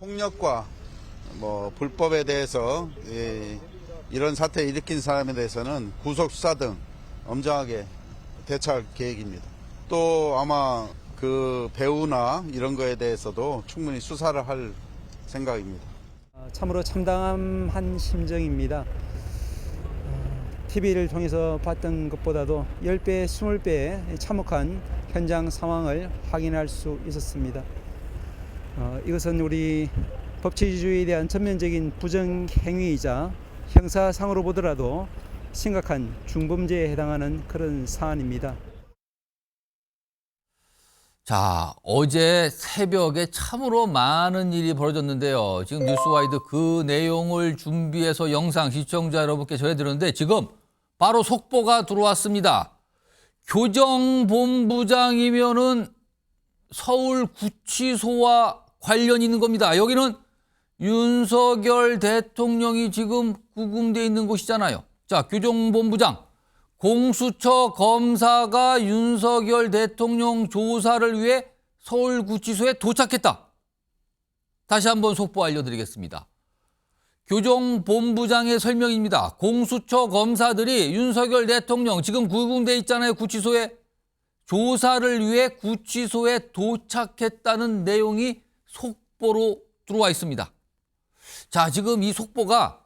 폭력과 불법에 대해서 이런 사태 일으킨 사람에 대해서는 구속 수사 등 엄정하게 대처할 계획입니다. 또 아마 그 배우나 이런 거에 대해서도 충분히 수사를 할 생각입니다. 참으로 참담한 심정입니다. TV를 통해서 봤던 것보다도 10배, 20배의 참혹한 현장 상황을 확인할 수 있었습니다. 이것은 우리 법치주의에 대한 전면적인 부정행위이자 형사상으로 보더라도 심각한 중범죄에 해당하는 그런 사안입니다. 자, 어제 새벽에 참으로 많은 일이 벌어졌는데요. 지금 뉴스와이드 그 내용을 준비해서 영상 시청자 여러분께 전해드렸는데 지금 바로 속보가 들어왔습니다. 교정본부장이면은 서울구치소와 관련이 있는 겁니다. 여기는 윤석열 대통령이 지금 구금되어 있는 곳이잖아요. 자, 교정본부장. 공수처 검사가 윤석열 대통령 조사를 위해 서울구치소에 도착했다. 다시 한번 속보 알려드리겠습니다. 교정본부장의 설명입니다. 공수처 검사들이 윤석열 대통령 지금 구금돼 있잖아요. 구치소에. 조사를 위해 구치소에 도착했다는 내용이 속보로 들어와 있습니다. 자, 지금 이 속보가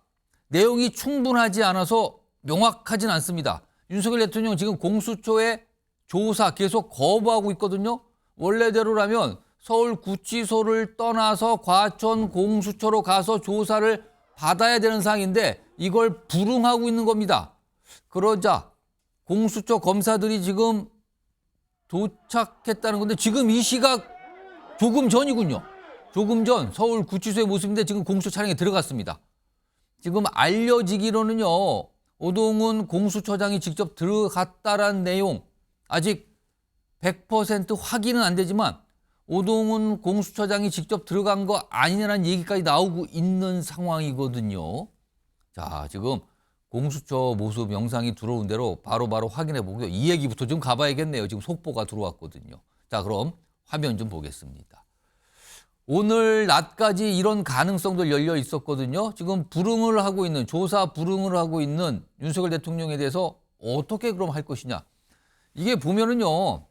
내용이 충분하지 않아서 명확하진 않습니다. 윤석열 대통령 지금 공수처의 조사 계속 거부하고 있거든요. 원래대로라면 서울구치소를 떠나서 과천 공수처로 가서 조사를 받아야 되는 상황인데 이걸 불응하고 있는 겁니다. 그러자 공수처 검사들이 지금 도착했다는 건데 지금 이 시각 조금 전이군요. 조금 전 서울구치소의 모습인데 지금 공수처 차량에 들어갔습니다. 지금 알려지기로는요. 오동훈 공수처장이 직접 들어갔다라는 내용 아직 100% 확인은 안 되지만 오동훈 공수처장이 직접 들어간 거 아니냐는 얘기까지 나오고 있는 상황이거든요. 자, 지금 공수처 모습 영상이 들어온 대로 바로바로 확인해 보고요. 이 얘기부터 좀 가봐야겠네요. 지금 속보가 들어왔거든요. 자, 그럼 화면 좀 보겠습니다. 오늘 낮까지 이런 가능성도 열려 있었거든요. 지금 불응을 하고 있는, 조사 불응을 하고 있는 윤석열 대통령에 대해서 어떻게 그럼 할 것이냐. 이게 보면은요.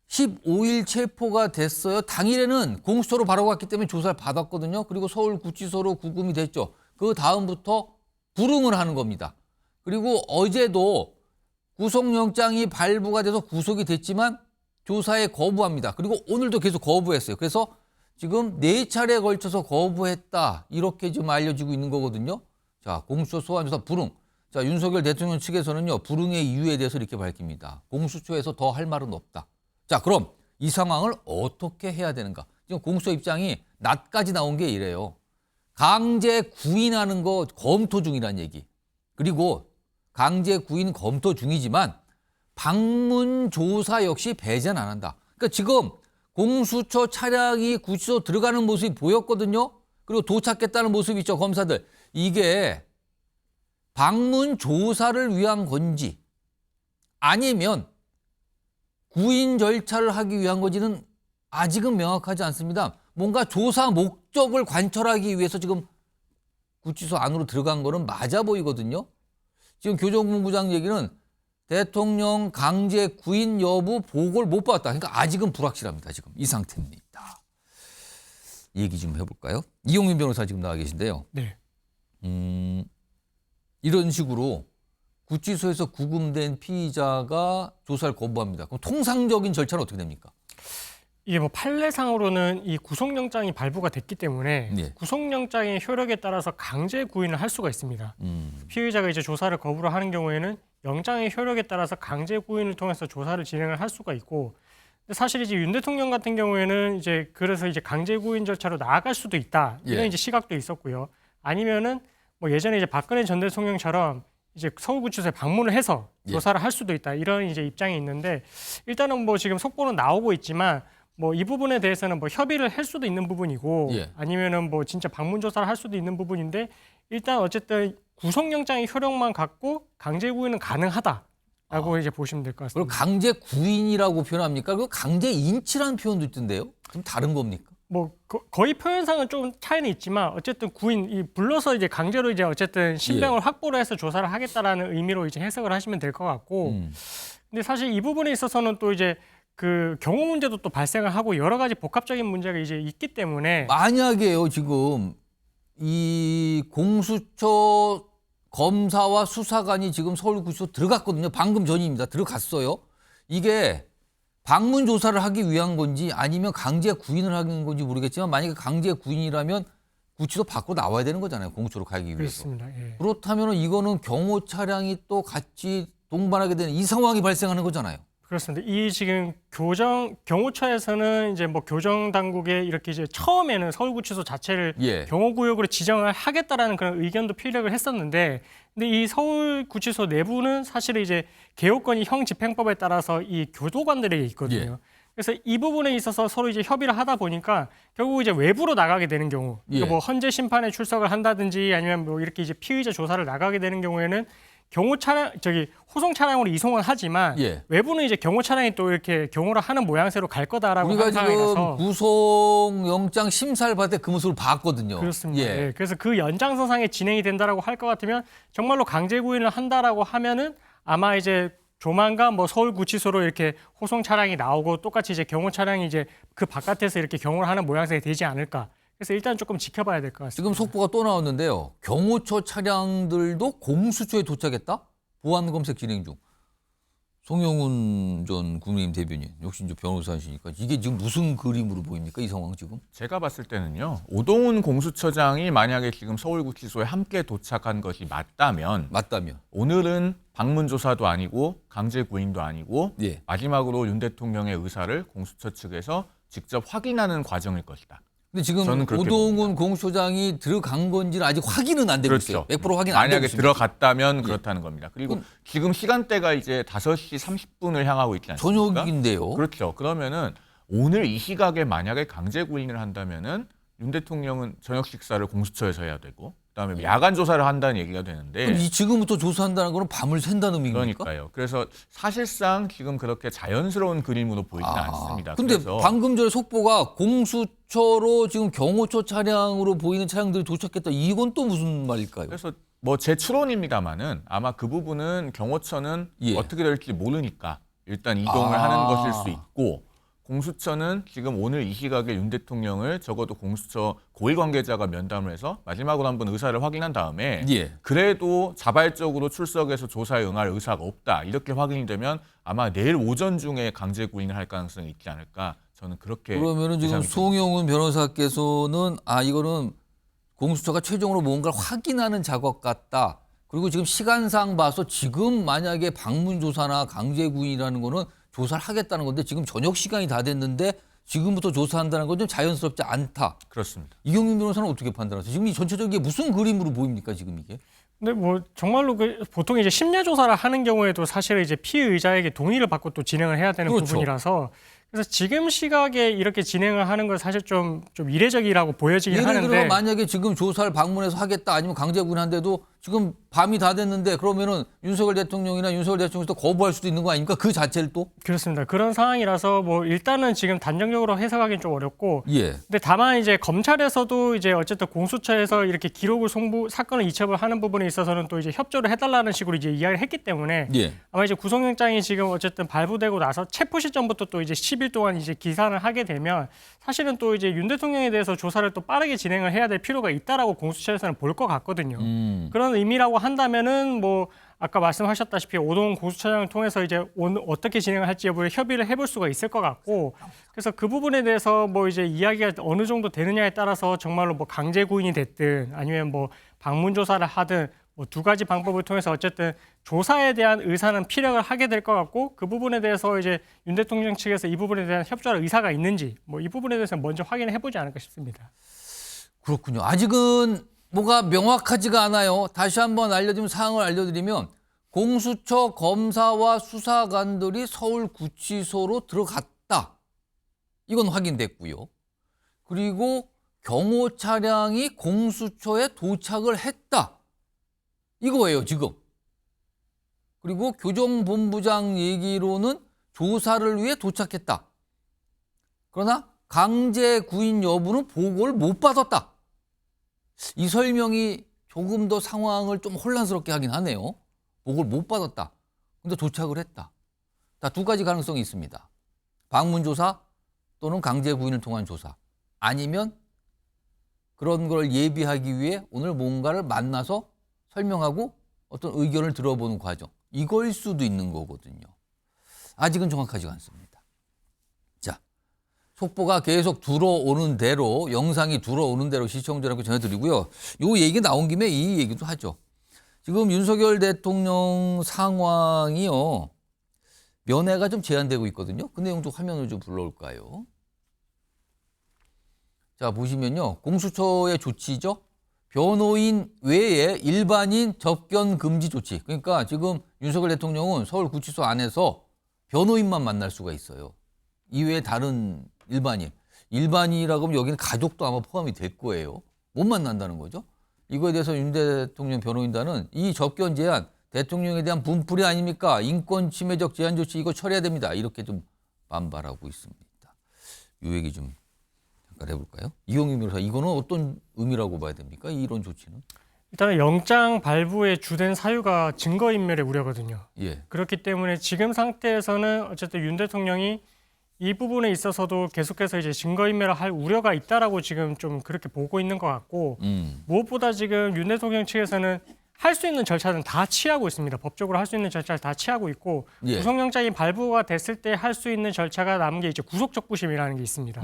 15일 체포가 됐어요. 당일에는 공수처로 바로 갔기 때문에 조사를 받았거든요. 그리고 서울구치소로 구금이 됐죠. 그 다음부터 불응을 하는 겁니다. 그리고 어제도 구속영장이 발부가 돼서 구속이 됐지만 조사에 거부합니다. 그리고 오늘도 계속 거부했어요. 그래서 지금 4차례에 걸쳐서 거부했다. 이렇게 좀 알려지고 있는 거거든요. 자, 공수처 소환조사 불응. 자, 윤석열 대통령 측에서는요. 불응의 이유에 대해서 이렇게 밝힙니다. 공수처에서 더 할 말은 없다. 자, 그럼 이 상황을 어떻게 해야 되는가? 지금 공수처 입장이 낮까지 나온 게 이래요. 강제 구인하는 거 검토 중이라는 얘기. 그리고 강제 구인 검토 중이지만 방문 조사 역시 배제는 안 한다. 그러니까 지금 공수처 차량이 구치소 들어가는 모습이 보였거든요. 그리고 도착했다는 모습이 있죠. 검사들. 이게 방문 조사를 위한 건지 아니면 구인 절차를 하기 위한 건지는 아직은 명확하지 않습니다. 뭔가 조사 목적을 관철하기 위해서 지금 구치소 안으로 들어간 거는 맞아 보이거든요. 지금 교정본부장 얘기는 대통령 강제 구인 여부 보고를 못 받았다. 그러니까 아직은 불확실합니다. 지금 이 상태입니다. 얘기 좀 해볼까요? 이용민 변호사 지금 나와 계신데요. 네. 이런 식으로 구치소에서 구금된 피의자가 조사를 거부합니다. 그럼 통상적인 절차는 어떻게 됩니까? 이게 뭐 판례상으로는 이 구속영장이 발부가 됐기 때문에 네. 구속영장의 효력에 따라서 강제 구인을 할 수가 있습니다. 피의자가 이제 조사를 거부를 하는 경우에는 영장의 효력에 따라서 강제 구인을 통해서 조사를 진행을 할 수가 있고, 근데 사실 이제 윤 대통령 같은 경우에는 이제 그래서 이제 강제 구인 절차로 나아갈 수도 있다 이런 예. 이제 시각도 있었고요. 아니면은 뭐 예전에 이제 박근혜 전 대통령처럼 이제 서울구치소에 방문을 해서 조사를 할 수도 있다 이런 이제 입장이 있는데, 일단은 뭐 지금 속보는 나오고 있지만 뭐 이 부분에 대해서는 뭐 협의를 할 수도 있는 부분이고 예. 아니면은 뭐 진짜 방문 조사를 할 수도 있는 부분인데, 일단 어쨌든 구속영장의 효력만 갖고 강제 구인은 가능하다라고 이제 보시면 될 것 그리고 같습니다. 강제 구인이라고 표현합니까? 그리고 강제 인치라는 표현도 있던데요. 좀 다른 겁니까? 뭐 거의 표현상은 좀 차이는 있지만 어쨌든 이 불러서 이제 강제로 이제 어쨌든 신병을 확보를 해서 조사를 하겠다라는 의미로 이제 해석을 하시면 될 것 같고 근데 사실 이 부분에 있어서는 또 이제 그 경호 문제도 또 발생을 하고 여러 가지 복합적인 문제가 이제 있기 때문에 만약에요, 지금 이 공수처 검사와 수사관이 지금 서울구치소 들어갔거든요. 방금 전입니다. 들어갔어요. 이게 방문 조사를 하기 위한 건지 아니면 강제 구인을 하는 건지 모르겠지만 만약에 강제 구인이라면 구치소 밖으로 나와야 되는 거잖아요. 공수처로 가기 위해서. 그렇습니다. 예. 그렇다면 이거는 경호 차량이 또 같이 동반하게 되는 이 상황이 발생하는 거잖아요. 그렇습니다. 이 지금 경호처에서는 이제 뭐 교정 당국에 이렇게 이제 처음에는 서울구치소 자체를 경호구역으로 지정을 하겠다라는 그런 의견도 피력을 했었는데, 근데 이 서울구치소 내부는 사실은 이제 개호권이 형집행법에 따라서 이 교도관들에게 있거든요. 그래서 이 부분에 있어서 서로 이제 협의를 하다 보니까 결국 이제 외부로 나가게 되는 경우, 그러니까 뭐 헌재 심판에 출석을 한다든지 아니면 뭐 이렇게 이제 피의자 조사를 나가게 되는 경우에는 경호 차량 호송 차량으로 이송은 하지만 외부는 이제 경호 차량이 또 이렇게 경호를 하는 모양새로 갈 거다라고 우리가 한 상황이라서 지금 구속 영장 심사를 받을 때 그 모습을 봤거든요. 그렇습니다. 예. 그래서 그 연장선상에 진행이 된다라고 할 것 같으면 정말로 강제 구인을 한다라고 하면은 아마 이제 조만간 뭐 서울구치소로 이렇게 호송 차량이 나오고 똑같이 이제 경호 차량이 이제 그 바깥에서 이렇게 경호를 하는 모양새가 되지 않을까. 그래서 일단 조금 지켜봐야 될 것 같습니다. 지금 속보가 또 나왔는데요. 경호처 차량들도 공수처에 도착했다? 보안 검색 진행 중. 송영훈 전 국민의힘 대변인, 역시 이제 변호사시니까 이게 지금 무슨 그림으로 보입니까? 이 상황 지금? 제가 봤을 때는요. 오동훈 공수처장이 만약에 지금 서울구치소에 함께 도착한 것이 맞다면 오늘은 방문 조사도 아니고 강제 구인도 아니고 마지막으로 윤 대통령의 의사를 공수처 측에서 직접 확인하는 과정일 것이다. 근데 지금 오동훈 공수처장이 들어간 건지는 아직 확인은 안 되고 있어요. 100% 확인 안 되고 만약에 있습니다. 들어갔다면 그렇다는 겁니다. 그리고 지금 시간대가 이제 5시 30분을 향하고 있지 않습니까? 저녁인데요. 그렇죠. 그러면은 오늘 이 시각에 만약에 강제 구인을 한다면은 윤 대통령은 저녁 식사를 공수처에서 해야 되고 그다음에 야간 조사를 한다는 얘기가 되는데 그럼 지금부터 조사한다는 거는 밤을 샌다는 의미입니까? 그러니까요. 그래서 사실상 지금 그렇게 자연스러운 그림으로 보이지는 않습니다. 근데 그래서 방금 전에 속보가 공수처로 지금 경호처 차량으로 보이는 차량들이 도착했다. 이건 또 무슨 말일까요? 그래서 뭐 제 추론입니다만은 아마 그 부분은 경호처는 어떻게 될지 모르니까 일단 이동을 하는 것일 수 있고 공수처는 지금 오늘 이 시각에 윤 대통령을 적어도 공수처 고위 관계자가 면담을 해서 마지막으로 한번 의사를 확인한 다음에 그래도 자발적으로 출석해서 조사에 응할 의사가 없다. 이렇게 확인이 되면 아마 내일 오전 중에 강제 구인을 할 가능성이 있지 않을까. 저는 그렇게 그러면은 지금 송영훈 변호사께서는 이거는 공수처가 최종으로 뭔가를 확인하는 작업 같다. 그리고 지금 시간상 봐서 지금 만약에 방문 조사나 강제 구인이라는 거는 조사를 하겠다는 건데 지금 저녁 시간이 다 됐는데 지금부터 조사한다는 건 좀 자연스럽지 않다. 그렇습니다. 이경민 변호사는 어떻게 판단하세요? 지금 이 전체적인 게 무슨 그림으로 보입니까 지금 이게? 근데 뭐 정말로 보통 이제 심야 조사를 하는 경우에도 사실은 이제 피의자에게 동의를 받고 또 진행을 해야 되는 부분이라서 그래서 지금 시각에 이렇게 진행을 하는 건 사실 좀 이례적이라고 보여지긴 하는데 예를 들어 만약에 지금 조사를 방문해서 하겠다 아니면 강제 구인한데도 지금 밤이 다 됐는데 그러면은 윤석열 대통령이나 윤석열 대통령이 또 거부할 수도 있는 거 아닙니까? 그 자체를 또? 그렇습니다. 그런 상황이라서 뭐 일단은 지금 단정적으로 해석하기는 좀 어렵고 근데 다만 이제 검찰에서도 이제 어쨌든 공수처에서 이렇게 기록을 사건을 이첩을 하는 부분에 있어서는 또 이제 협조를 해달라는 식으로 이제 이야기를 했기 때문에 아마 이제 구속영장이 지금 어쨌든 발부되고 나서 체포 시점부터 또 이제 10일 동안 이제 기산을 하게 되면 사실은 또 이제 윤 대통령에 대해서 조사를 또 빠르게 진행을 해야 될 필요가 있다라고 공수처에서는 볼 것 같거든요. 그런 의미라고 한다면은 뭐 아까 말씀하셨다시피 오동훈 공수처장을 통해서 이제 어떻게 진행을 할지 여부에 협의를 해볼 수가 있을 것 같고 그래서 그 부분에 대해서 뭐 이제 이야기가 어느 정도 되느냐에 따라서 정말로 뭐 강제 구인이 됐든 아니면 뭐 방문 조사를 하든 뭐 두 가지 방법을 통해서 어쨌든 조사에 대한 의사는 피력을 하게 될 것 같고 그 부분에 대해서 이제 윤 대통령 측에서 이 부분에 대한 협조할 의사가 있는지 뭐 이 부분에 대해서 먼저 확인을 해보지 않을까 싶습니다. 그렇군요. 아직은 뭐가 명확하지가 않아요. 다시 한번 사항을 알려드리면 공수처 검사와 수사관들이 서울구치소로 들어갔다. 이건 확인됐고요. 그리고 경호 차량이 공수처에 도착을 했다. 이거예요, 지금. 그리고 교정본부장 얘기로는 조사를 위해 도착했다. 그러나 강제 구인 여부는 보고를 못 받았다. 이 설명이 조금 더 상황을 좀 혼란스럽게 하긴 하네요. 보고를 못 받았다. 근데 도착을 했다. 자, 두 가지 가능성이 있습니다. 방문조사 또는 강제 구인을 통한 조사. 아니면 그런 걸 예비하기 위해 오늘 뭔가를 만나서 설명하고 어떤 의견을 들어보는 과정. 이걸 수도 있는 거거든요. 아직은 정확하지가 않습니다. 자, 속보가 계속 들어오는 대로, 영상이 들어오는 대로 시청자들한테 전해드리고요. 요 얘기 나온 김에 이 얘기도 하죠. 지금 윤석열 대통령 상황이요. 면회가 좀 제한되고 있거든요. 그 내용 좀 화면을 좀 불러올까요? 자, 보시면요. 공수처의 조치죠. 변호인 외에 일반인 접견 금지 조치. 그러니까 지금 윤석열 대통령은 서울구치소 안에서 변호인만 만날 수가 있어요. 이외에 다른 일반인. 일반인이라고 하면 여기는 가족도 아마 포함이 될 거예요. 못 만난다는 거죠. 이거에 대해서 윤 대통령 변호인단은 이 접견 제한, 대통령에 대한 분풀이 아닙니까? 인권 침해적 제한 조치 이거 처리해야 됩니다. 이렇게 좀 반발하고 있습니다. 이 얘기 좀 잠깐 해볼까요? 이용희 변호사, 이거는 어떤 의미라고 봐야 됩니까? 이런 조치는? 일단은 영장 발부의 주된 사유가 증거인멸의 우려거든요. 예. 그렇기 때문에 지금 상태에서는 어쨌든 윤 대통령이 이 부분에 있어서도 계속해서 이제 증거인멸을 할 우려가 있다라고 지금 좀 그렇게 보고 있는 것 같고 무엇보다 지금 윤 대통령 측에서는 할 수 있는 절차는 다 취하고 있습니다. 법적으로 할 수 있는 절차를 다 취하고 있고 예. 구속영장이 발부가 됐을 때 할 수 있는 절차가 남은 게 이제 구속적부심이라는 게 있습니다.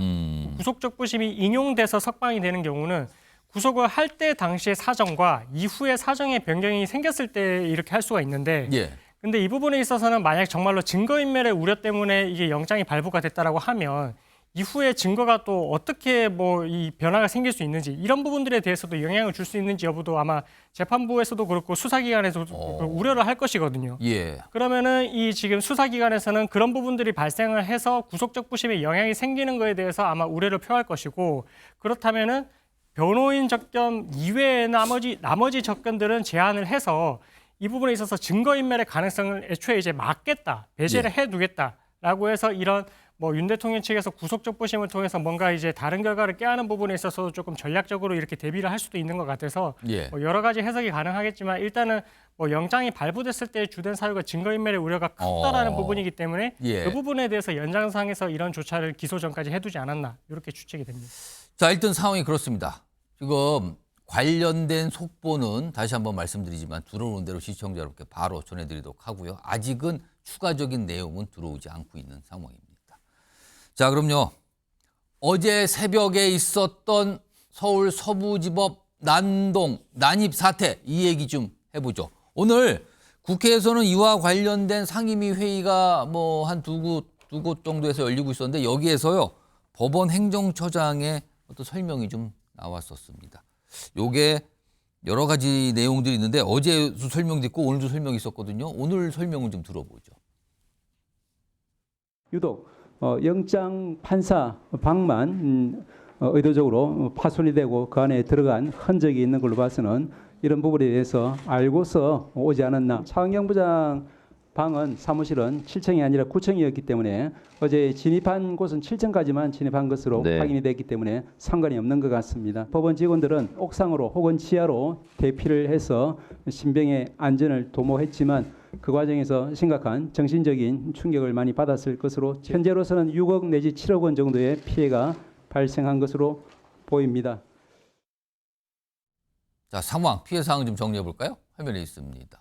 구속적부심이 인용돼서 석방이 되는 경우는 구속을 할 때 당시의 사정과 이후의 사정의 변경이 생겼을 때 이렇게 할 수가 있는데 예. 근데 이 부분에 있어서는 만약 정말로 증거인멸의 우려 때문에 이게 영장이 발부가 됐다라고 하면 이후에 증거가 또 어떻게 뭐 이 변화가 생길 수 있는지 이런 부분들에 대해서도 영향을 줄 수 있는지 여부도 아마 재판부에서도 그렇고 수사기관에서도 우려를 할 것이거든요. 예. 그러면은 이 지금 수사기관에서는 그런 부분들이 발생을 해서 구속적부심에 영향이 생기는 거에 대해서 아마 우려를 표할 것이고 그렇다면은 변호인 접견 이외의 나머지 접견들은 제한을 해서 이 부분에 있어서 증거인멸의 가능성을 애초에 이제 막겠다, 배제를 해두겠다라고 해서 이런 뭐 윤 대통령 측에서 구속적부심을 통해서 뭔가 이제 다른 결과를 꾀하는 부분에 있어서 조금 전략적으로 이렇게 대비를 할 수도 있는 것 같아서 예. 뭐 여러 가지 해석이 가능하겠지만 일단은 뭐 영장이 발부됐을 때 주된 사유가 증거인멸의 우려가 크다라는 부분이기 때문에 예. 그 부분에 대해서 연장상에서 이런 조차를 기소 전까지 해두지 않았나 이렇게 추측이 됩니다. 자, 일단 상황이 그렇습니다. 지금 관련된 속보는 다시 한번 말씀드리지만 들어오는 대로 시청자 여러분께 바로 전해드리도록 하고요. 아직은 추가적인 내용은 들어오지 않고 있는 상황입니다. 자, 그럼요. 어제 새벽에 있었던 서울 서부지법 난동 난입 사태 이 얘기 좀 해보죠. 오늘 국회에서는 이와 관련된 상임위 회의가 뭐 한 두 곳 정도에서 열리고 있었는데 여기에서요 법원 행정처장의 어떤 설명이 좀 나왔었습니다. 요게 여러 가지 내용들이 있는데 어제도 설명도 있고 오늘도 설명이 있었거든요. 오늘 설명을 좀 들어보죠. 유독 영장 판사 방만 의도적으로 파손이 되고 그 안에 들어간 흔적이 있는 걸로 봐서는 이런 부분에 대해서 알고서 오지 않았나. 차은경 부장 방은 사무실은 7층이 아니라 9층이었기 때문에 어제 진입한 곳은 7층까지만 진입한 것으로 확인이 됐기 때문에 상관이 없는 것 같습니다. 법원 직원들은 옥상으로 혹은 지하로 대피를 해서 신병의 안전을 도모했지만 그 과정에서 심각한 정신적인 충격을 많이 받았을 것으로 현재로서는 6억 내지 7억 원 정도의 피해가 발생한 것으로 보입니다. 자, 상황, 피해 사항 좀 정리해 볼까요? 화면에 있습니다.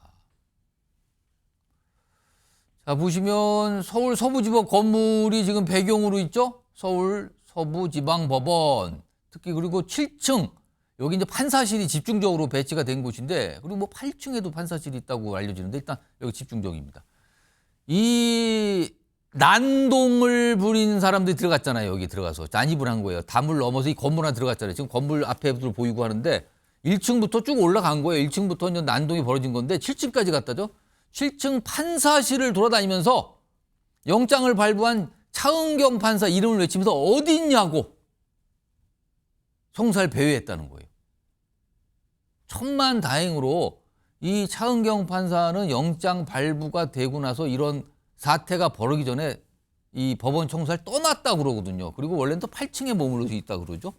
자, 보시면 서울 서부지법 건물이 지금 배경으로 있죠? 서울 서부지방법원. 특히 그리고 7층. 여기 이제 판사실이 집중적으로 배치가 된 곳인데 그리고 뭐 8층에도 판사실이 있다고 알려지는데 일단 여기 집중적입니다. 이 난동을 부린 사람들이 들어갔잖아요. 여기 들어가서 난입을 한 거예요. 담을 넘어서 이 건물 안에 들어갔잖아요. 지금 건물 앞에도 보이고 하는데 1층부터 쭉 올라간 거예요. 1층부터 이제 난동이 벌어진 건데 7층까지 갔다죠. 7층 판사실을 돌아다니면서 영장을 발부한 차은경 판사 이름을 외치면서 어디 있냐고 성살 배회했다는 거예요. 천만다행으로 이 차은경 판사는 영장 발부가 되고 나서 이런 사태가 벌어지기 전에 이 법원 청사를 떠났다 그러거든요. 그리고 원래는 또 8층에 머물러 있다 그러죠.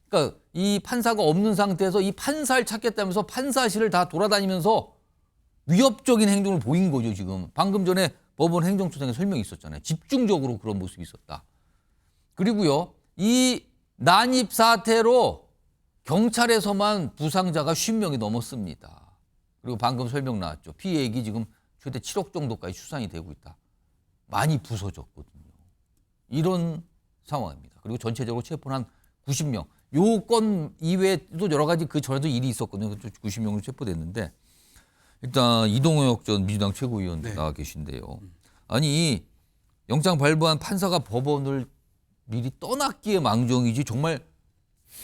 그러니까 이 판사가 없는 상태에서 이 판사를 찾겠다면서 판사실을 다 돌아다니면서 위협적인 행동을 보인 거죠, 지금. 방금 전에 법원 행정처장의 설명이 있었잖아요. 집중적으로 그런 모습이 있었다. 그리고요, 이 난입 사태로 경찰에서만 부상자가 50명이 넘었습니다. 그리고 방금 설명 나왔죠. 피해액이 지금 최대 7억 정도까지 추산이 되고 있다. 많이 부서졌거든요. 이런 상황입니다. 그리고 전체적으로 체포는 한 90명. 요 건 이외에도 여러 가지 그 전에도 일이 있었거든요. 90명으로 체포됐는데 일단 이동혁 전 민주당 최고위원 나와 계신데요. 아니 영장 발부한 판사가 법원을 미리 떠났기에 망정이지 정말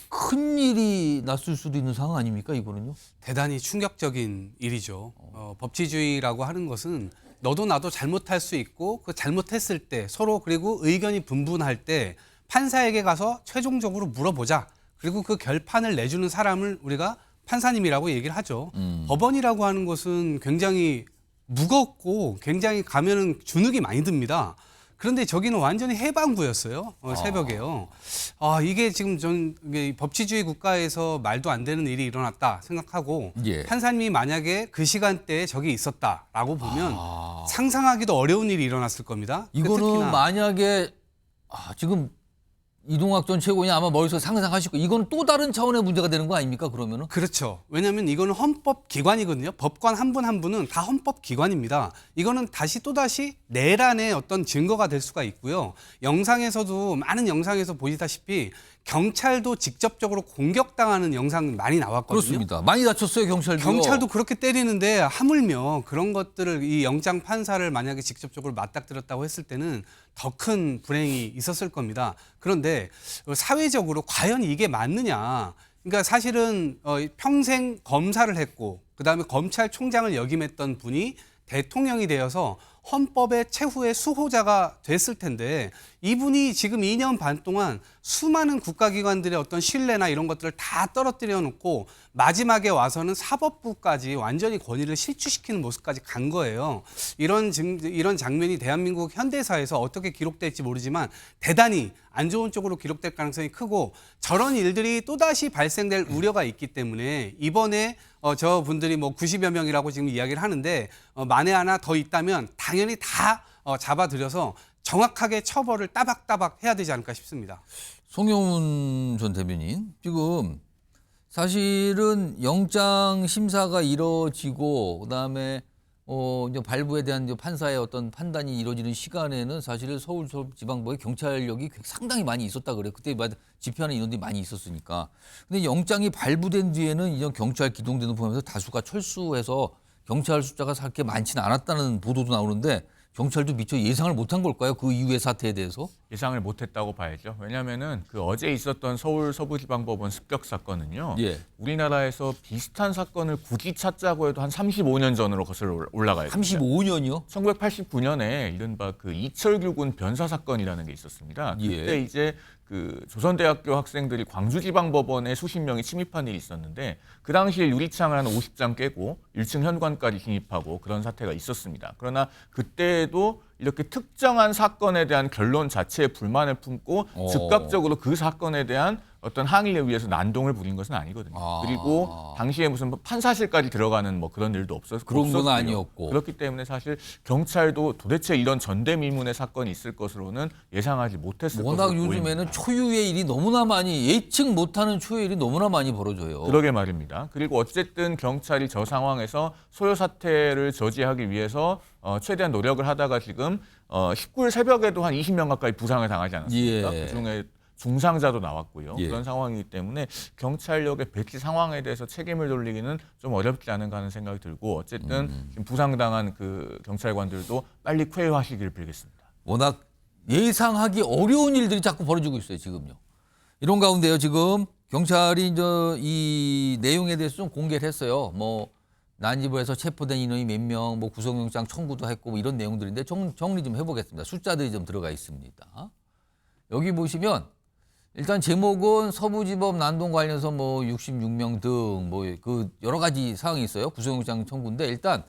큰 일이 났을 수도 있는 상황 아닙니까 이거는요? 대단히 충격적인 일이죠. 법치주의라고 하는 것은 너도 나도 잘못할 수 있고 그 잘못했을 때 서로 그리고 의견이 분분할 때 판사에게 가서 최종적으로 물어보자. 그리고 그 결판을 내주는 사람을 우리가 판사님이라고 얘기를 하죠. 법원이라고 하는 것은 굉장히 무겁고 굉장히 가면은 주눅이 많이 듭니다. 그런데 저기는 완전히 해방구였어요. 새벽에요. 이게 지금 전 이게 법치주의 국가에서 말도 안 되는 일이 일어났다 생각하고 예. 판사님이 만약에 그 시간대에 저기 있었다라고 보면 상상하기도 어려운 일이 일어났을 겁니다. 이거는 특히나 만약에 지금 이동학 전 최고위원 아마 머릿속에 상상하실 거예요. 이건 또 다른 차원의 문제가 되는 거 아닙니까 그러면은? 그렇죠. 왜냐하면 이거는 헌법기관이거든요. 법관 한 분 한 분은 다 헌법기관입니다. 이거는 또다시 내란의 어떤 증거가 될 수가 있고요. 영상에서도 많은 영상에서 보시다시피 경찰도 직접적으로 공격당하는 영상 많이 나왔거든요. 그렇습니다. 많이 다쳤어요 경찰도요. 경찰도 그렇게 때리는데 하물며 그런 것들을 이 영장 판사를 만약에 직접적으로 맞닥뜨렸다고 했을 때는 더 큰 불행이 있었을 겁니다. 그런데 사회적으로 과연 이게 맞느냐? 그러니까 사실은 평생 검사를 했고 그다음에 검찰총장을 역임했던 분이 대통령이 되어서 헌법의 최후의 수호자가 됐을 텐데 이분이 지금 2년 반 동안 수많은 국가기관들의 어떤 신뢰나 이런 것들을 다 떨어뜨려 놓고 마지막에 와서는 사법부까지 완전히 권위를 실추시키는 모습까지 간 거예요. 이런 장면이 대한민국 현대사에서 어떻게 기록될지 모르지만 대단히 안 좋은 쪽으로 기록될 가능성이 크고 저런 일들이 또다시 발생될 우려가 있기 때문에 이번에 저분들이 뭐 90여 명이라고 지금 이야기를 하는데 만에 하나 더 있다면 당연히 다 잡아들여서 정확하게 처벌을 따박따박 해야 되지 않을까 싶습니다. 송영훈 전 대변인 지금 사실은 영장 심사가 이뤄지고 그다음에 이제 발부에 대한 이제 판사의 어떤 판단이 이루어지는 시간에는 사실 서울지방법의 경찰력이 상당히 많이 있었다 그래요. 그때 집회하는 인원들이 많이 있었으니까. 근데 영장이 발부된 뒤에는 이제 경찰 기동대도 포함해서 다수가 철수해서 경찰 숫자가 그렇게 많지는 않았다는 보도도 나오는데 경찰도 미처 예상을 못한 걸까요? 그 이후의 사태에 대해서? 예상을 못했다고 봐야죠. 왜냐하면은 그 어제 있었던 서울 서부지방법원 습격 사건은요. 예. 우리나라에서 비슷한 사건을 굳이 찾자고 해도 한 35년 전으로 거슬러 올라가요. 35년이요? 1989년에 이른바 그 이철규군 변사 사건이라는 게 있었습니다. 그때 예. 이제 그 조선대학교 학생들이 광주지방법원에 수십 명이 침입한 일이 있었는데 그 당시에 유리창을 한 50장 깨고 1층 현관까지 진입하고 그런 사태가 있었습니다. 그러나 그때도 이렇게 특정한 사건에 대한 결론 자체에 불만을 품고 즉각적으로 그 사건에 대한 어떤 항의를 위해서 난동을 부린 것은 아니거든요. 그리고 당시에 무슨 판사실까지 들어가는 뭐 그런 일도 없었고요. 그런 건 아니었고. 그렇기 때문에 사실 경찰도 도대체 이런 전대미문의 사건이 있을 것으로는 예상하지 못했을 것으로 워낙 보입니다. 요즘에는 초유의 일이 너무나 많이 예측 못하는 초유의 일이 너무나 많이 벌어져요. 그러게 말입니다. 그리고 어쨌든 경찰이 저 상황에서 소요 사태를 저지하기 위해서 최대한 노력을 하다가 지금 19일 새벽에도 한 20명 가까이 부상을 당하지 않았습니까? 예. 그중에 중상자도 나왔고요. 예. 그런 상황이기 때문에 경찰력의 배치 상황에 대해서 책임을 돌리기는 좀 어렵지 않은가 하는 생각이 들고 어쨌든 지금 부상당한 그 경찰관들도 빨리 쾌유하시기를 빌겠습니다. 워낙 예상하기 어려운 일들이 자꾸 벌어지고 있어요, 지금요. 이런 가운데요, 지금 경찰이 이제 이 내용에 대해서 좀 공개를 했어요. 뭐 난입을 해서 체포된 인원이 몇 명, 뭐 구속영장 청구도 했고 뭐 이런 내용들인데 정리 좀 해보겠습니다. 숫자들이 좀 들어가 있습니다. 여기 보시면 일단 제목은 서부지법 난동 관련해서 뭐 66명 등 뭐 그 여러 가지 사항이 있어요. 구속영장 청구인데 일단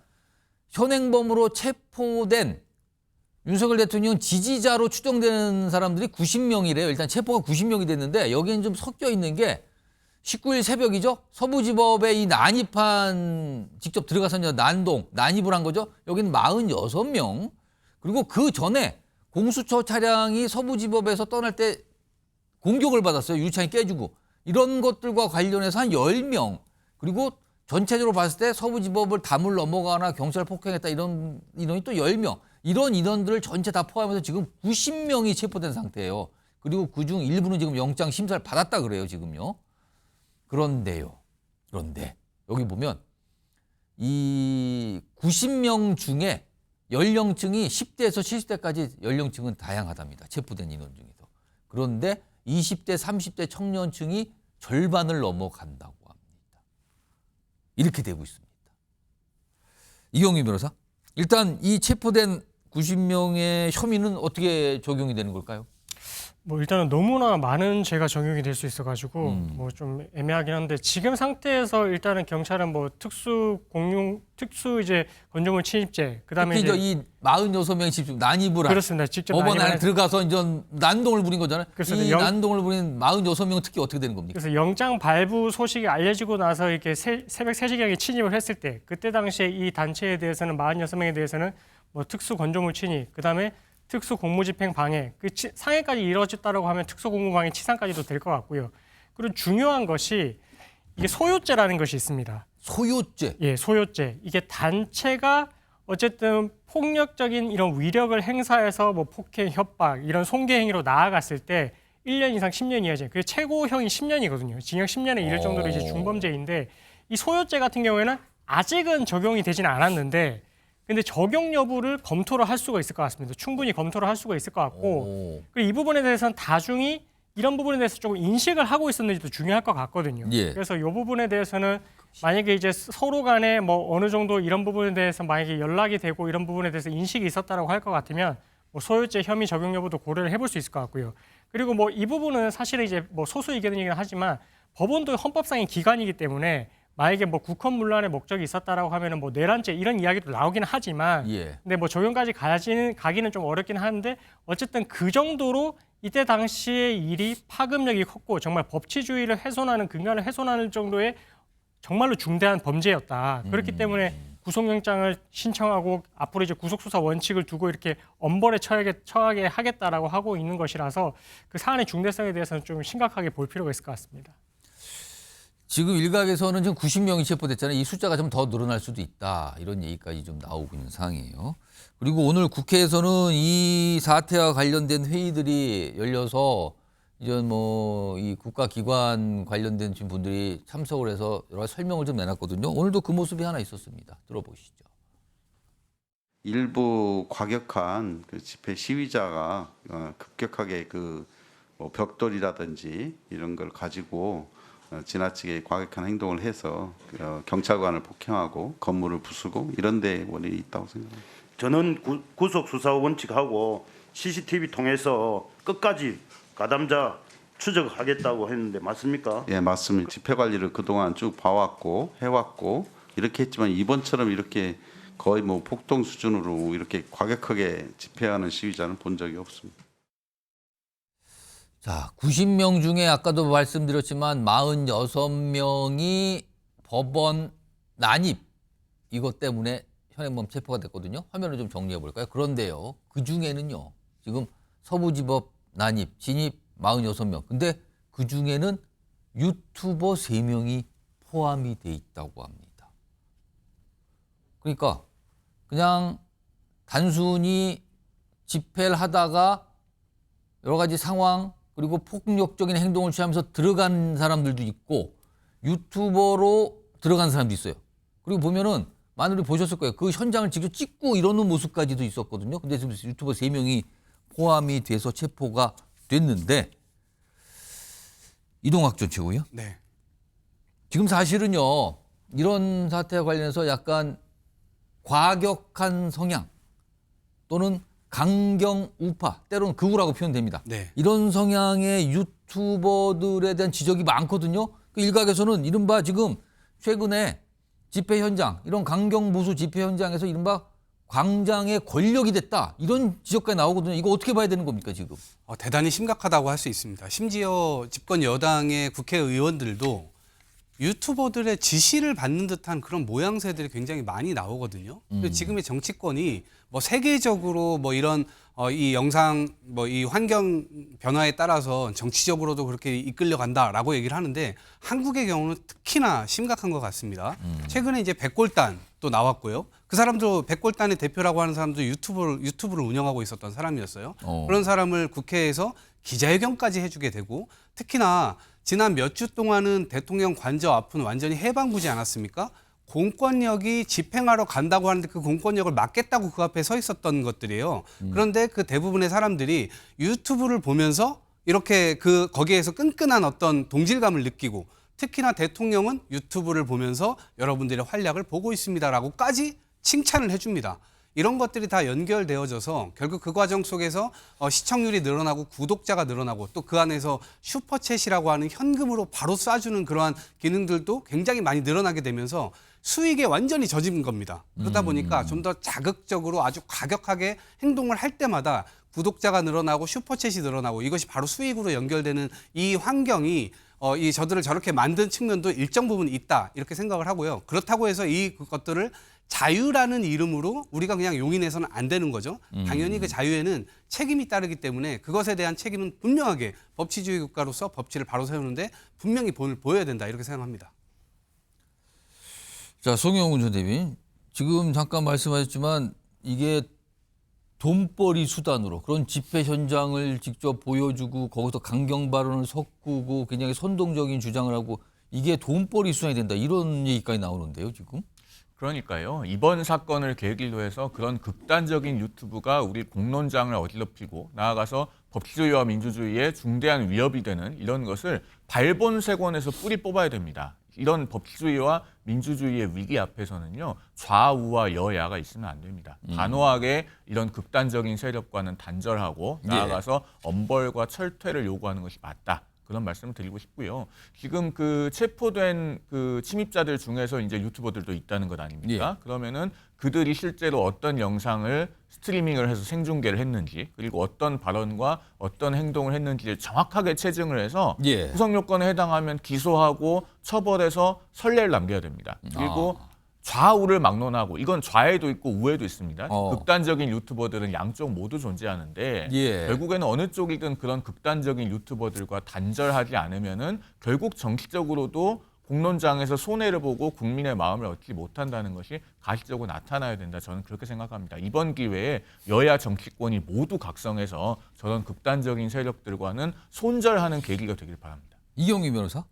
현행범으로 체포된 윤석열 대통령 지지자로 추정되는 사람들이 90명이래요. 일단 체포가 90명이 됐는데 여기엔 좀 섞여 있는 게 19일 새벽이죠. 서부지법에 이 난입한 직접 들어가서 이제 난입을 한 거죠. 여기는 46명. 그리고 그 전에 공수처 차량이 서부지법에서 떠날 때 공격을 받았어요. 유리창이 깨지고. 이런 것들과 관련해서 한 10명. 그리고 전체적으로 봤을 때 서부지법을 담을 넘어가거나 경찰 폭행했다 이런 인원이 또 10명. 이런 인원들을 전체 다 포함해서 지금 90명이 체포된 상태예요. 그리고 그중 일부는 지금 영장 심사를 받았다 그래요, 지금요. 그런데 여기 보면 이 90명 중에 연령층이 10대에서 70대까지 연령층은 다양하답니다. 체포된 인원 중에서. 그런데 20대, 30대 청년층이 절반을 넘어간다고 합니다. 이렇게 되고 있습니다. 이경민 변호사, 일단 이 체포된 90명의 혐의는 어떻게 적용이 되는 걸까요? 뭐 일단은 너무나 많은 죄가 적용이 될 수 있어가지고 뭐 좀 애매하긴 한데 지금 상태에서 일단은 경찰은 뭐 특수 이제 건조물 침입죄 그다음에 특히 이제 이 46명이 직접 난입을 한 그렇습니다. 직접 법원 난입을 안에 해서 들어가서 이제 난동을 부린 거잖아요. 그렇습니다. 이 난동을 부린 46명은 특히 어떻게 되는 겁니까? 그래서 영장 발부 소식이 알려지고 나서 이렇게 새벽 3시경에 침입을 했을 때 그때 당시에 이 단체에 대해서는 46명에 대해서는 뭐 특수 건조물 침입 그다음에 특수 공무집행 방해, 상해까지 이루어졌다라고 하면 특수 공무방해 치상까지도 될 것 같고요. 그리고 중요한 것이 이게 소요죄라는 것이 있습니다. 소요죄. 예, 소요죄. 이게 단체가 어쨌든 폭력적인 이런 위력을 행사해서 뭐 폭행, 협박 이런 손괴 행위로 나아갔을 때 1년 이상 10년 이하죄. 그 최고형이 10년이거든요. 징역 10년에 이를 정도로 이제 중범죄인데 이 소요죄 같은 경우에는 아직은 적용이 되지는 않았는데 근데 적용 여부를 검토를 할 수가 있을 것 같습니다. 충분히 검토를 할 수가 있을 것 같고 그리고 이 부분에 대해서는 다중이 이런 부분에 대해서 조금 인식을 하고 있었는지도 중요할 것 같거든요. 예. 그래서 이 부분에 대해서는 만약에 이제 서로 간에 뭐 어느 정도 이런 부분에 대해서 만약에 연락이 되고 이런 부분에 대해서 인식이 있었다라고 할 것 같으면 뭐 소유죄 혐의 적용 여부도 고려를 해볼 수 있을 것 같고요. 그리고 뭐 이 부분은 사실은 이제 뭐 소수 의견이긴 하지만 법원도 헌법상의 기관이기 때문에 만약에 뭐 국헌문란의 목적이 있었다라고 하면은 뭐 내란죄 이런 이야기도 나오긴 하지만, 예. 근데 뭐 적용까지 가기는 좀 어렵긴 한데 어쨌든 그 정도로 이때 당시의 일이 파급력이 컸고 정말 법치주의를 훼손하는 근간을 훼손하는 정도의 정말로 중대한 범죄였다. 그렇기 때문에 구속영장을 신청하고 앞으로 이제 구속수사 원칙을 두고 이렇게 엄벌에 처하게 하겠다라고 하고 있는 것이라서 그 사안의 중대성에 대해서는 좀 심각하게 볼 필요가 있을 것 같습니다. 지금 일각에서는 지금 90명이 체포됐잖아요. 이 숫자가 좀 더 늘어날 수도 있다. 이런 얘기까지 좀 나오고 있는 상황이에요. 그리고 오늘 국회에서는 이 사태와 관련된 회의들이 열려서 이제 뭐 이 국가기관 관련된 지금 분들이 참석을 해서 여러 가지 설명을 좀 내놨거든요. 오늘도 그 모습이 하나 있었습니다. 들어보시죠. 일부 과격한 그 집회 시위자가 급격하게 뭐 벽돌이라든지 이런 걸 가지고 지나치게 과격한 행동을 해서 경찰관을 폭행하고 건물을 부수고 이런 데 원인이 있다고 생각합니다. 저는 구속 수사 원칙하고 CCTV 통해서 끝까지 가담자 추적하겠다고 했는데 맞습니까? 예, 맞습니다. 집회 관리를 그동안 쭉 봐왔고 해왔고 이렇게 했지만 이번처럼 이렇게 거의 뭐 폭동 수준으로 이렇게 과격하게 집회하는 시위자는 본 적이 없습니다. 자, 90명 중에 아까도 말씀드렸지만 46명이 법원 난입 이것 때문에 현행범 체포가 됐거든요. 화면을 좀 정리해 볼까요? 그런데요. 그중에는요. 지금 서부지법 난입, 진입 46명. 근데 그중에는 유튜버 3명이 포함이 돼 있다고 합니다. 그러니까 그냥 단순히 집회를 하다가 여러 가지 상황 그리고 폭력적인 행동을 취하면서 들어간 사람들도 있고 유튜버로 들어간 사람도 있어요. 그리고 보면은 많은 분들이 보셨을 거예요. 그 현장을 직접 찍고 이러는 모습까지도 있었거든요. 근데 지금 유튜버 3명이 포함이 돼서 체포가 됐는데 이동학 전 최고요. 네. 지금 사실은요. 이런 사태와 관련해서 약간 과격한 성향 또는 강경 우파, 때로는 극우라고 표현됩니다. 네. 이런 성향의 유튜버들에 대한 지적이 많거든요. 그 일각에서는 이른바 지금 최근에 집회 현장, 이런 강경 보수 집회 현장에서 이른바 광장의 권력이 됐다. 이런 지적까지 나오거든요. 이거 어떻게 봐야 되는 겁니까, 지금? 대단히 심각하다고 할 수 있습니다. 심지어 집권 여당의 국회의원들도 유튜버들의 지시를 받는 듯한 그런 모양새들이 굉장히 많이 나오거든요. 지금의 정치권이 뭐 세계적으로 뭐 이런 이 영상 뭐 이 환경 변화에 따라서 정치적으로도 그렇게 이끌려 간다라고 얘기를 하는데 한국의 경우는 특히나 심각한 것 같습니다. 최근에 이제 백골단 또 나왔고요. 그 사람도 백골단의 대표라고 하는 사람도 유튜브를 운영하고 있었던 사람이었어요. 그런 사람을 국회에서 기자회견까지 해주게 되고 특히나 지난 몇 주 동안은 대통령 관저 앞은 완전히 해방구지 않았습니까? 공권력이 집행하러 간다고 하는데 그 공권력을 막겠다고 그 앞에 서 있었던 것들이에요. 그런데 그 대부분의 사람들이 유튜브를 보면서 이렇게 거기에서 끈끈한 어떤 동질감을 느끼고 특히나 대통령은 유튜브를 보면서 여러분들의 활약을 보고 있습니다라고까지 칭찬을 해줍니다. 이런 것들이 다 연결되어져서 결국 그 과정 속에서 시청률이 늘어나고 구독자가 늘어나고 또 그 안에서 슈퍼챗이라고 하는 현금으로 바로 쏴주는 그러한 기능들도 굉장히 많이 늘어나게 되면서 수익에 완전히 젖은 겁니다. 그러다 보니까 좀 더 자극적으로 아주 과격하게 행동을 할 때마다 구독자가 늘어나고 슈퍼챗이 늘어나고 이것이 바로 수익으로 연결되는 이 환경이 이 저들을 저렇게 만든 측면도 일정 부분 있다 이렇게 생각을 하고요. 그렇다고 해서 이 것들을 자유라는 이름으로 우리가 그냥 용인해서는 안 되는 거죠. 당연히 그 자유에는 책임이 따르기 때문에 그것에 대한 책임은 분명하게 법치주의 국가로서 법치를 바로 세우는데 분명히 보여야 된다 이렇게 생각합니다. 자, 송영훈 전 대변인. 지금 잠깐 말씀하셨지만 이게 돈벌이 수단으로 그런 집회 현장을 직접 보여주고 거기서 강경 발언을 섞고 굉장히 선동적인 주장을 하고 이게 돈벌이 수단이 된다. 이런 얘기까지 나오는데요, 지금. 그러니까요. 이번 사건을 계기로 해서 그런 극단적인 유튜브가 우리 공론장을 어지럽히고 나아가서 법치주의와 민주주의에 중대한 위협이 되는 이런 것을 발본색원에서 뿌리 뽑아야 됩니다. 이런 법치주의와 민주주의의 위기 앞에서는요. 좌우와 여야가 있으면 안 됩니다. 단호하게 이런 극단적인 세력과는 단절하고 나아가서 엄벌과 철퇴를 요구하는 것이 맞다. 그런 말씀을 드리고 싶고요. 지금 그 체포된 그 침입자들 중에서 이제 유튜버들도 있다는 것 아닙니까? 그러면은 그들이 실제로 어떤 영상을 스트리밍을 해서 생중계를 했는지 그리고 어떤 발언과 어떤 행동을 했는지를 정확하게 체증을 해서 구성 요건에 해당하면 기소하고 처벌해서 선례를 남겨야 됩니다. 그리고 좌우를 막론하고 이건 좌에도 있고 우에도 있습니다. 극단적인 유튜버들은 양쪽 모두 존재하는데 결국에는 어느 쪽이든 그런 극단적인 유튜버들과 단절하지 않으면은 결국 정치적으로도 공론장에서 손해를 보고 국민의 마음을 얻지 못한다는 것이 가시적으로 나타나야 된다. 저는 그렇게 생각합니다. 이번 기회에 여야 정치권이 모두 각성해서 저런 극단적인 세력들과는 손절하는 계기가 되길 바랍니다. 이경규 변호사.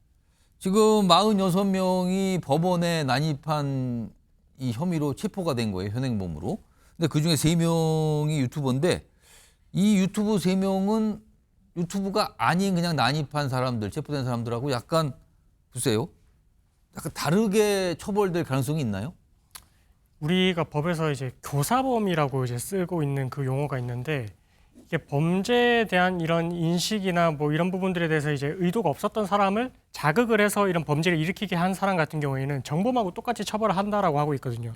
지금 46명이 법원에 난입한 이 혐의로 체포가 된 거예요. 현행범으로. 근데 그중에 3명이 유튜버인데 이 유튜브 3명은 유튜브가 아닌 그냥 난입한 사람들, 체포된 사람들하고 약간 글쎄요. 약간 다르게 처벌될 가능성이 있나요? 우리가 법에서 이제 교사범이라고 이제 쓰고 있는 그 용어가 있는데 이게 범죄에 대한 이런 인식이나 뭐 이런 부분들에 대해서 이제 의도가 없었던 사람을 자극을 해서 이런 범죄를 일으키게 한 사람 같은 경우에는 정범하고 똑같이 처벌을 한다라고 하고 있거든요.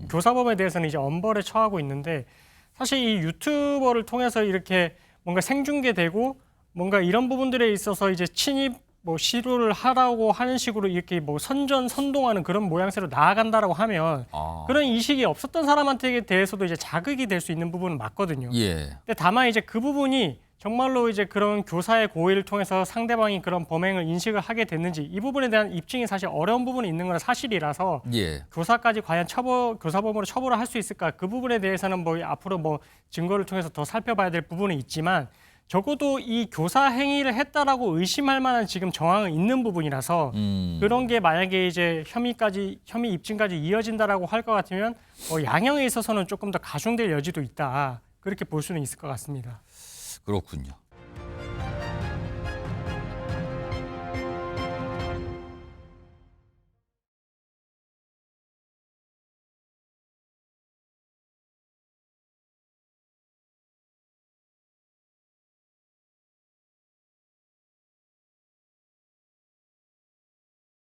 교사범에 대해서는 이제 엄벌에 처하고 있는데 사실 이 유튜버를 통해서 이렇게 뭔가 생중계되고 뭔가 이런 부분들에 있어서 이제 침입 뭐 시도를 하라고 하는 식으로 이렇게 뭐 선동하는 그런 모양새로 나아간다라고 하면 그런 인식이 없었던 사람한테 대해서도 이제 자극이 될 수 있는 부분은 맞거든요. 근데 다만 이제 그 부분이 정말로 이제 그런 교사의 고의를 통해서 상대방이 그런 범행을 인식을 하게 됐는지 이 부분에 대한 입증이 사실 어려운 부분이 있는 건 사실이라서 교사까지 과연 교사범으로 처벌을 할 수 있을까 그 부분에 대해서는 뭐 앞으로 뭐 증거를 통해서 더 살펴봐야 될 부분은 있지만 적어도 이 교사 행위를 했다라고 의심할 만한 지금 정황은 있는 부분이라서 그런 게 만약에 이제 혐의 입증까지 이어진다라고 할 것 같으면 양형에 있어서는 조금 더 가중될 여지도 있다. 그렇게 볼 수는 있을 것 같습니다. 그렇군요.